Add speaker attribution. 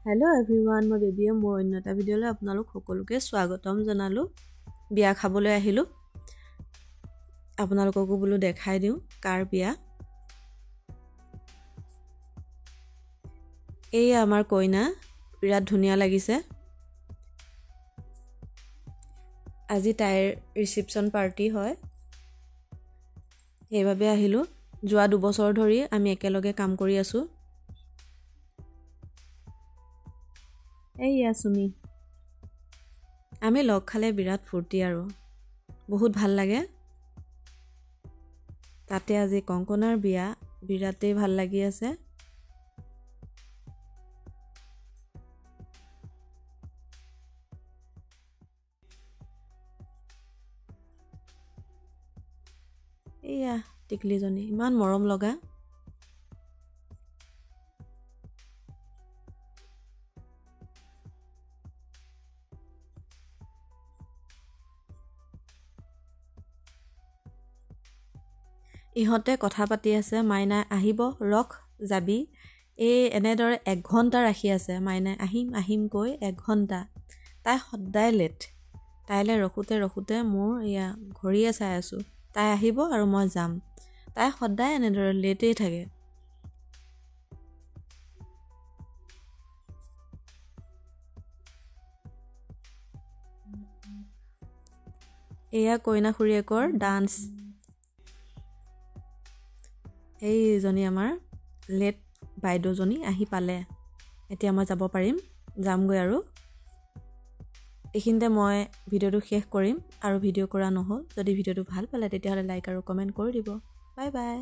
Speaker 1: hello everyone মই বেবিয়ে মোৰ অন্য এটা ভিডিঅ'লৈ আপোনালোক সকলোকে স্বাগতম জনালো বিয়া খাবলৈ আহিলো আপোনালোককো বলো দেখাই দিও কাৰ বিয়া এই আমাৰ কইনা বিৰাট ধুনিয়া লাগিছে আজি তাইৰ ৰিসেপশন পাৰ্টি হয় এইভাবে আহিলো যোৱা 2 বছৰ ধৰি আমি একেলগে কাম কৰি আছো এইয়া সুমি আমি লগ খালে বিৰাট ফুৰ্তি আৰু বহুত ভাল লাগে তাতে আজি কংকনাৰ বিয়া বিৰাটেই ভাল লাগি আছে এইয়া টিকলিজনী ইমান মৰম লগা ইহতে কথা পাতি আছে মাইনা আহিব ৰখ যাবি এই এনেদৰে 1 ঘন্টা ৰাখি আছে মাইনা আহিম আহিম কৈ 1 ঘন্টা তাই সদায় লেট তাইলে ৰখুতে মোৰ ইয়া ঘৰিয়ে চাই আছো তাই আহিব আৰু মই যাম তাই সদায় এনেদৰে লেটেই থাকে এয়া কইনা খুৰীয়েকৰ ডান্স এই জনী আমাৰ লেট বাইদেউজনী আহি পালে এতিয়া মই যাব পাৰিম যামগৈ আৰু এইখিনতে মই ভিডিওটো শেষ কৰিম আৰু ভিডিও কৰা নহল যদি ভিডিওটো ভাল পালে তেতিয়া হলে লাইক আৰু কমেন্ট কৰি দিব বাই বাই